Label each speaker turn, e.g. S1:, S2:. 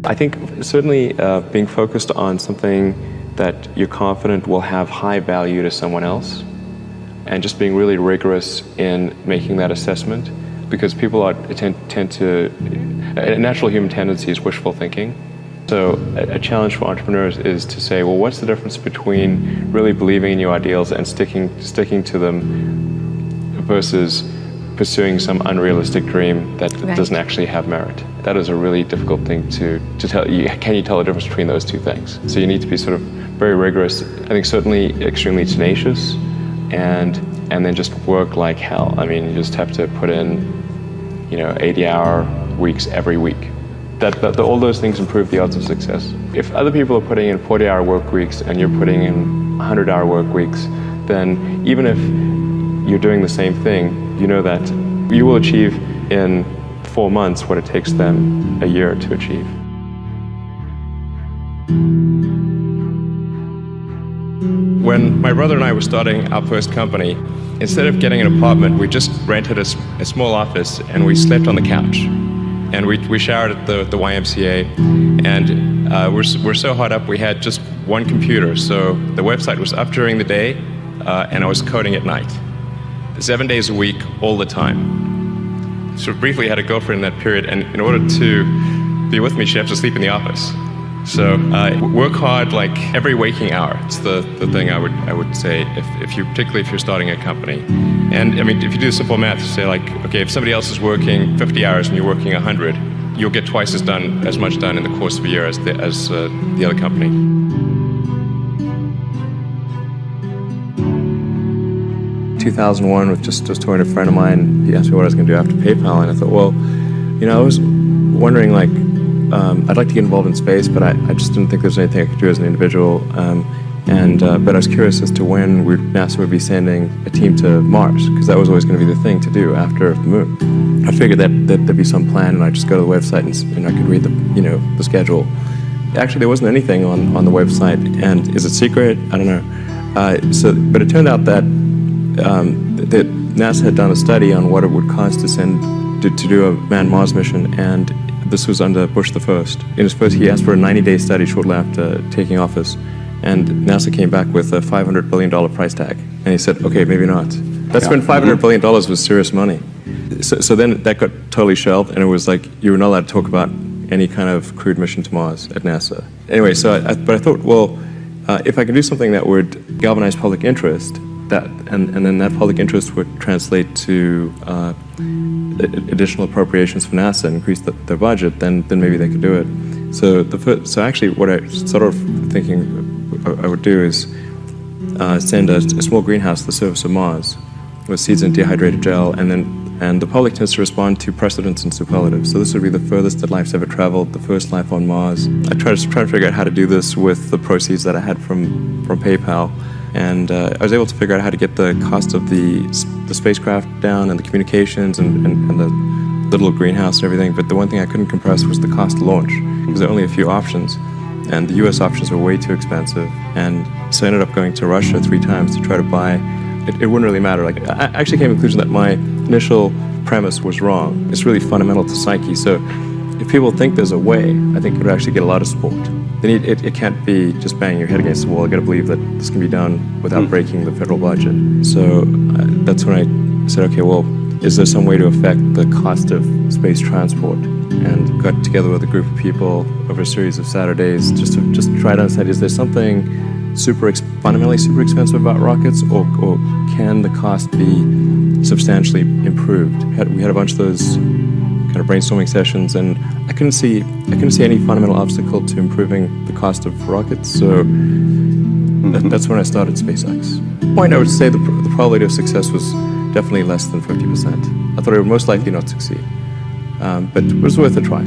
S1: I think certainly being focused on something that you're confident will have high value to someone else, and just being really rigorous in making that assessment, because people tend to, a natural human tendency is wishful thinking. So a challenge for entrepreneurs is to say, well, what's the difference between really believing in your ideals and sticking to them versus pursuing some unrealistic dream that doesn't actually have merit? That is a really difficult thing to tell. Can you tell the difference between those two things? So you need to be sort of very rigorous. I think certainly extremely tenacious, and then just work like hell. I mean, you just have to put in, 80-hour weeks every week. All those things improve the odds of success. If other people are putting in 40-hour work weeks and you're putting in 100-hour work weeks, then even if you're doing the same thing, you know that you will achieve in 4 months what it takes them a year to achieve. When my brother and I were starting our first company, instead of getting an apartment, we just rented a small office and we slept on the couch. And we showered at the YMCA, and we're so hot up we had just one computer. So the website was up during the day, and I was coding at night. 7 days a week, all the time. So briefly had a girlfriend in that period, and in order to be with me, she had to sleep in the office. So work hard like every waking hour. It's the thing I would say, particularly if you're starting a company. And I mean, if you do simple math, you say like, okay, if somebody else is working 50 hours and you're working 100, you'll get twice as much done in the course of a year as the other company. In 2001, with just talking to a friend of mine, he asked me what I was going to do after PayPal, and I thought, well, I was wondering like, I'd like to get involved in space, but I just didn't think there's anything I could do as an individual. But I was curious as to when NASA would be sending a team to Mars, because that was always going to be the thing to do after the moon. I figured that there'd be some plan, and I'd just go to the website and I could read the schedule. Actually, there wasn't anything on the website, and is it secret? I don't know. But it turned out that NASA had done a study on what it would cost to do a manned Mars mission, and this was under Bush the First. In his first, he asked for a 90-day study shortly after taking office, and NASA came back with a $500 billion price tag. And he said, okay, maybe not. That's when $500 billion was serious money. So then that got totally shelved, and it was like you were not allowed to talk about any kind of crewed mission to Mars at NASA. Anyway, but I thought, well, if I could do something that would galvanize public interest, and then that public interest would translate to additional appropriations for NASA and increase their budget, then maybe they could do it. So actually, what I sort of thinking I would do is send a small greenhouse to the surface of Mars with seeds in dehydrated gel, and the public tends to respond to precedents and superlatives. So this would be the furthest that life's ever traveled, the first life on Mars. I tried to figure out how to do this with the proceeds that I had from PayPal. And I was able to figure out how to get the cost of the spacecraft down, and the communications, and the little greenhouse and everything. But the one thing I couldn't compress was the cost to launch, because there are only a few options, and the US options were way too expensive. And so I ended up going to Russia 3 times to try to buy. It wouldn't really matter. Like, I actually came to the conclusion that my initial premise was wrong. It's really fundamental to psyche. So if people think there's a way, I think it would actually get a lot of support. It can't be just banging your head against the wall. You got to believe that this can be done without breaking the federal budget. So that's when I said, okay, well, is there some way to affect the cost of space transport? And got together with a group of people over a series of Saturdays just to try to understand, is there something fundamentally super expensive about rockets, or can the cost be substantially improved? We had a bunch of those kind of brainstorming sessions, and I couldn't see any fundamental obstacle to improving the cost of rockets. So that's when I started SpaceX. At the point, I would say the probability of success was definitely less than 50%. I thought it would most likely not succeed, but it was worth a try.